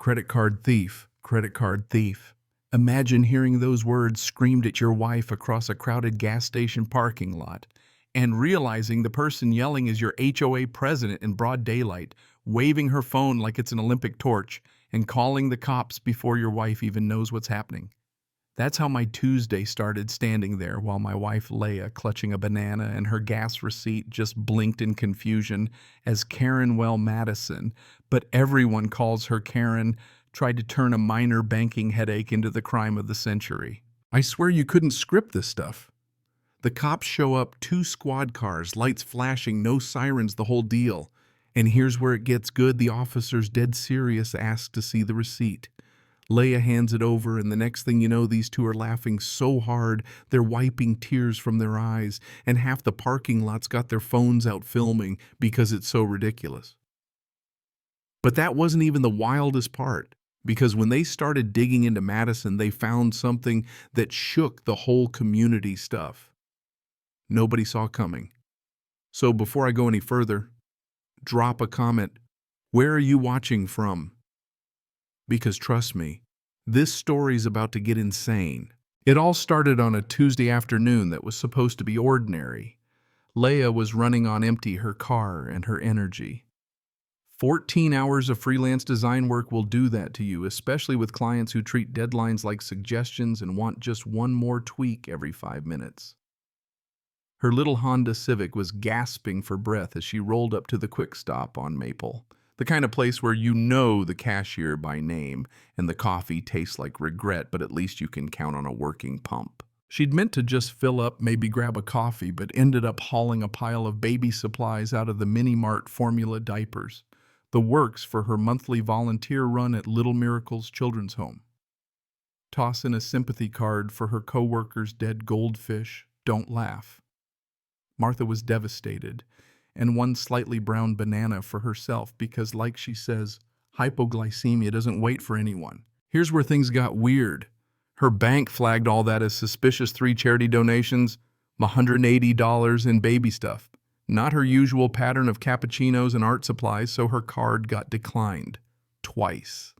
Credit card thief, credit card thief. Imagine hearing those words screamed at your wife across a crowded gas station parking lot and realizing the person yelling is your HOA president in broad daylight, waving her phone like it's an Olympic torch and calling the cops before your wife even knows what's happening. That's how my Tuesday started, standing there while my wife Leah, clutching a banana and her gas receipt, just blinked in confusion as Karen Madison, but everyone calls her Karen, tried to turn a minor banking headache into the crime of the century. I swear you couldn't script this stuff. The cops show up, 2 squad cars, lights flashing, no sirens, the whole deal. And here's where it gets good. The officer's dead serious, asked to see the receipt. Leah hands it over, and the next thing you know, these two are laughing so hard they're wiping tears from their eyes, and half the parking lot's got their phones out filming because it's so ridiculous. But that wasn't even the wildest part, because when they started digging into Madison, they found something that shook the whole community stuff nobody saw coming. So before I go any further, drop a comment. Where are you watching from? Because trust me, this story's about to get insane. It all started on a Tuesday afternoon that was supposed to be ordinary. Leah was running on empty, her car and her energy. 14 hours of freelance design work will do that to you, especially with clients who treat deadlines like suggestions and want just one more tweak every 5 minutes. Her little Honda Civic was gasping for breath as she rolled up to the quick stop on Maple. The kind of place where you know the cashier by name and the coffee tastes like regret, but at least you can count on a working pump. She'd meant to just fill up, maybe grab a coffee, but ended up hauling a pile of baby supplies out of the Mini-Mart formula diapers, the works for her monthly volunteer run at Little Miracles Children's Home. Toss in a sympathy card for her coworker's dead goldfish, don't laugh. Martha was devastated, and one slightly brown banana for herself because, like she says, hypoglycemia doesn't wait for anyone. Here's where things got weird. Her bank flagged all that as suspicious 3 charity donations, $180 in baby stuff. Not her usual pattern of cappuccinos and art supplies, so her card got declined. Twice.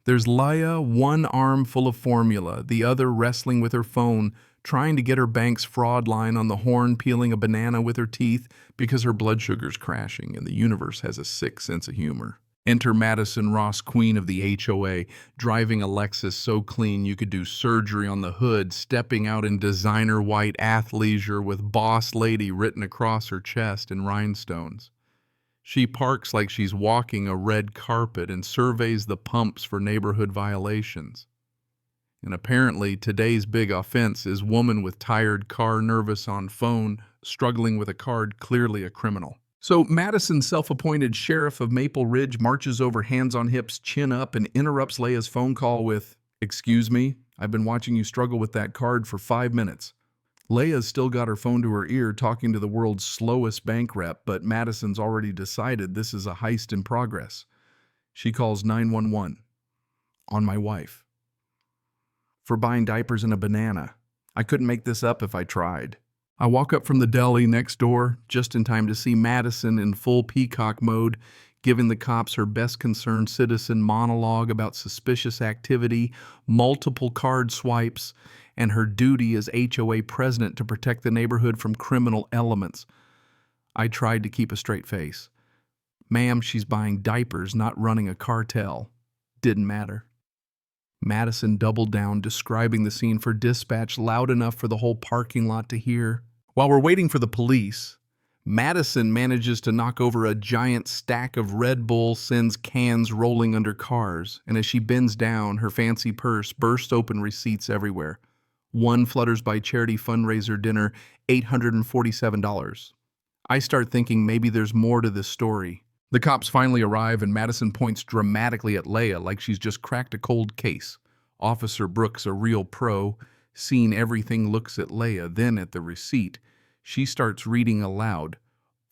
There's Leah, one arm full of formula, the other wrestling with her phone, trying to get her bank's fraud line on the horn, peeling a banana with her teeth because her blood sugar's crashing and the universe has a sick sense of humor. Enter Madison Ross, queen of the HOA, driving a Lexus so clean you could do surgery on the hood, stepping out in designer white athleisure with "Boss Lady" written across her chest in rhinestones. She parks like she's walking a red carpet and surveys the pumps for neighborhood violations. And apparently today's big offense is woman with tired car, nervous on phone, struggling with a card, clearly a criminal. So Madison, self-appointed sheriff of Maple Ridge, marches over, hands on hips, chin up, and interrupts Leah's phone call with, "Excuse me, I've been watching you struggle with that card for 5 minutes." Leah's still got her phone to her ear, talking to the world's slowest bank rep, but Madison's already decided this is a heist in progress. She calls 911 on my wife for buying diapers and a banana. I couldn't make this up if I tried. I walk up from the deli next door just in time to see Madison in full peacock mode, giving the cops her best concerned citizen monologue about suspicious activity, multiple card swipes, and her duty as HOA president to protect the neighborhood from criminal elements. I tried to keep a straight face. "Ma'am, she's buying diapers, not running a cartel." Didn't matter. Madison doubled down, describing the scene for dispatch loud enough for the whole parking lot to hear. While we're waiting for the police, Madison manages to knock over a giant stack of Red Bull, sends cans rolling under cars, and as she bends down, her fancy purse bursts open, receipts everywhere. One flutters by charity fundraiser dinner, $847. I start thinking maybe there's more to this story. The cops finally arrive, and Madison points dramatically at Leah like she's just cracked a cold case. Officer Brooks, a real pro, seeing everything, looks at Leah, then at the receipt. She starts reading aloud.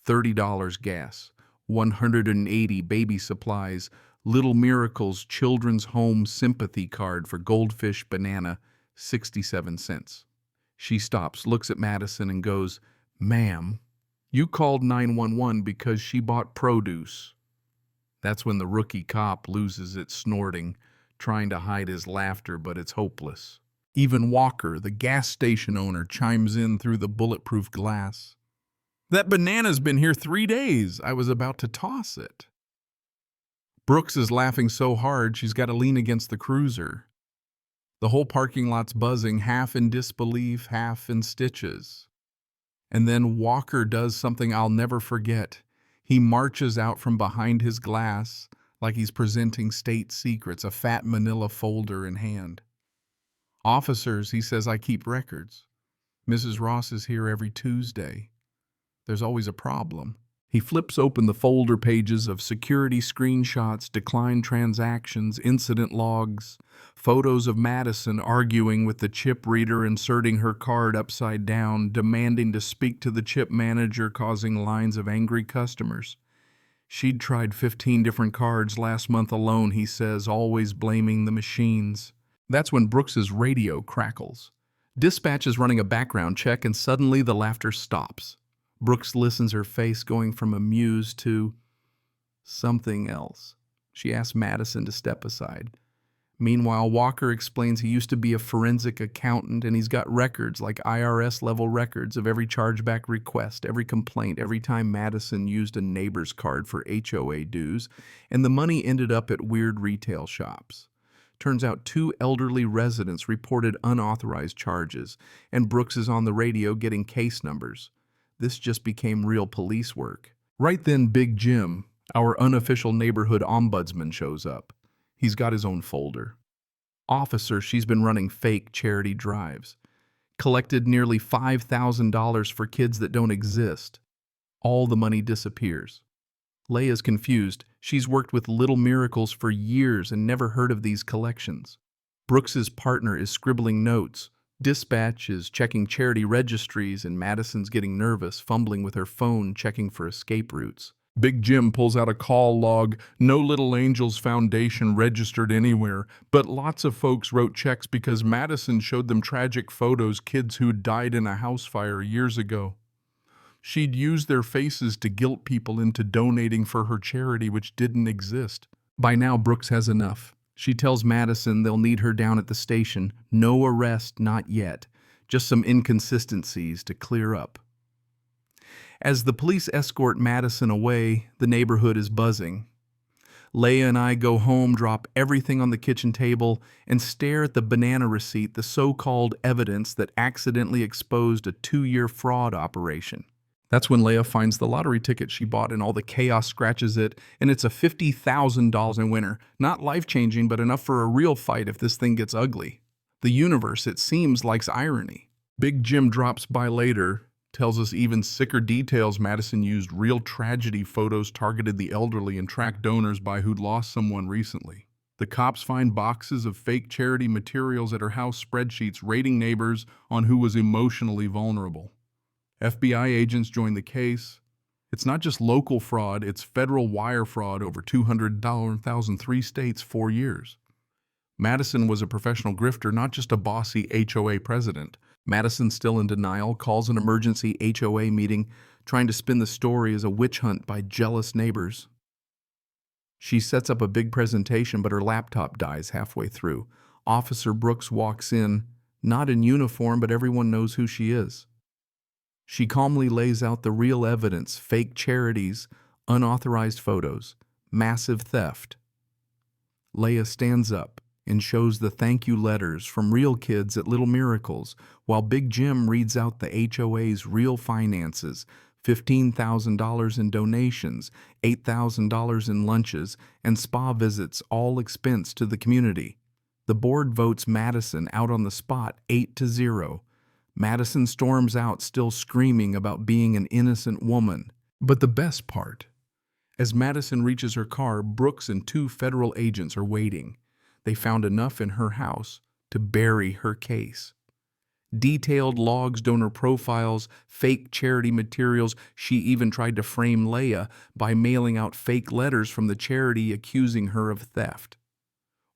$30 gas, $180 baby supplies, Little Miracles Children's Home sympathy card for goldfish banana, 67 cents. She stops, looks at Madison, and goes, "Ma'am, you called 911 because she bought produce, That's when the rookie cop loses its snorting, trying to hide his laughter, but it's hopeless. Even Walker, the gas station owner, chimes in through the bulletproof glass. "That banana's been here 3 days. I was about to toss it." Brooks is laughing so hard she's got to lean against the cruiser. The whole parking lot's buzzing, half in disbelief, half in stitches. And then Walker does something I'll never forget. He marches out from behind his glass like he's presenting state secrets, a fat manila folder in hand. "Officers," he says, "I keep records. Mrs. Ross is here every Tuesday. There's always a problem." He flips open the folder pages of security screenshots, declined transactions, incident logs, photos of Madison arguing with the chip reader, inserting her card upside down, demanding to speak to the chip manager, causing lines of angry customers. She'd tried 15 different cards last month alone, he says, always blaming the machines. That's when Brooks's radio crackles. Dispatch is running a background check, and suddenly the laughter stops. Brooks listens, her face going from amused to something else. She asks Madison to step aside. Meanwhile, Walker explains he used to be a forensic accountant, and he's got records, like IRS-level records, of every chargeback request, every complaint, every time Madison used a neighbor's card for HOA dues, and the money ended up at weird retail shops. Turns out 2 elderly residents reported unauthorized charges, and Brooks is on the radio getting case numbers. This just became real police work. Right then, Big Jim, our unofficial neighborhood ombudsman, shows up. He's got his own folder. "Officer, she's been running fake charity drives. Collected nearly $5,000 for kids that don't exist. All the money disappears." Leia's confused. She's worked with Little Miracles for years and never heard of these collections. Brooks's partner is scribbling notes. Dispatch is checking charity registries, and Madison's getting nervous, fumbling with her phone, checking for escape routes. Big Jim pulls out a call log. "No Little Angels Foundation registered anywhere, but lots of folks wrote checks because Madison showed them tragic photos, kids who'd died in a house fire years ago. She'd used their faces to guilt people into donating for her charity, which didn't exist." By now, Brooks has enough. She tells Madison they'll need her down at the station. No arrest, not yet. Just some inconsistencies to clear up. As the police escort Madison away, the neighborhood is buzzing. Leia and I go home, drop everything on the kitchen table, and stare at the banana receipt, the so-called evidence that accidentally exposed a 2-year fraud operation. That's when Leia finds the lottery ticket she bought, and all the chaos scratches it, and it's a $50,000 winner. Not life-changing, but enough for a real fight if this thing gets ugly. The universe, it seems, likes irony. Big Jim drops by later, tells us even sicker details. Madison used real tragedy photos, targeted the elderly, and tracked donors by who'd lost someone recently. The cops find boxes of fake charity materials at her house, spreadsheets rating neighbors on who was emotionally vulnerable. FBI agents join the case. It's not just local fraud, it's federal wire fraud, over $200,000, 3 states, 4 years. Madison was a professional grifter, not just a bossy HOA president. Madison's still in denial, calls an emergency HOA meeting, trying to spin the story as a witch hunt by jealous neighbors. She sets up a big presentation, but her laptop dies halfway through. Officer Brooks walks in, not in uniform, but everyone knows who she is. She calmly lays out the real evidence: fake charities, unauthorized photos, massive theft. Leia stands up and shows the thank you letters from real kids at Little Miracles, while Big Jim reads out the HOA's real finances: $15,000 in donations, $8,000 in lunches, and spa visits, all expensed to the community. The board votes Madison out on the spot, 8-0. Madison storms out, still screaming about being an innocent woman. But the best part: as Madison reaches her car, Brooks and 2 federal agents are waiting. They found enough in her house to bury her case. Detailed logs, donor profiles, fake charity materials. She even tried to frame Leia by mailing out fake letters from the charity accusing her of theft.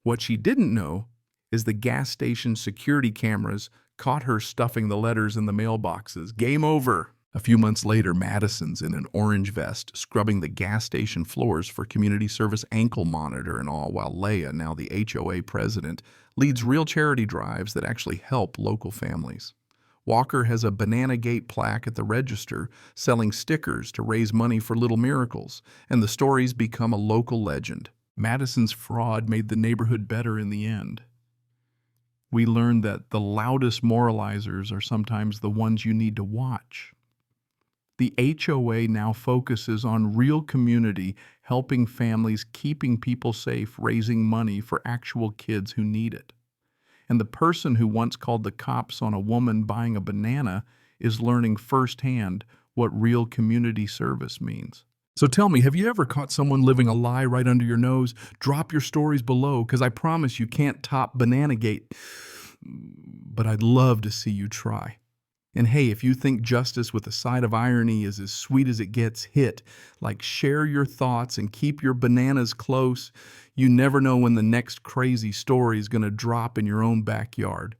What she didn't know is the gas station security cameras caught her stuffing the letters in the mailboxes. Game over. A few months later, Madison's in an orange vest, scrubbing the gas station floors for community service ankle monitor and all, while Leah, now the HOA president, leads real charity drives that actually help local families. Walker has a Banana Gate plaque at the register selling stickers to raise money for Little Miracles, and the stories become a local legend. Madison's fraud made the neighborhood better in the end. We learned that the loudest moralizers are sometimes the ones you need to watch. The HOA now focuses on real community, helping families, keeping people safe, raising money for actual kids who need it. And the person who once called the cops on a woman buying a banana is learning firsthand what real community service means. So tell me, have you ever caught someone living a lie right under your nose? Drop your stories below, because I promise you can't top Bananagate, but I'd love to see you try. And hey, if you think justice with a side of irony is as sweet as it gets, share your thoughts and keep your bananas close. You never know when the next crazy story is going to drop in your own backyard.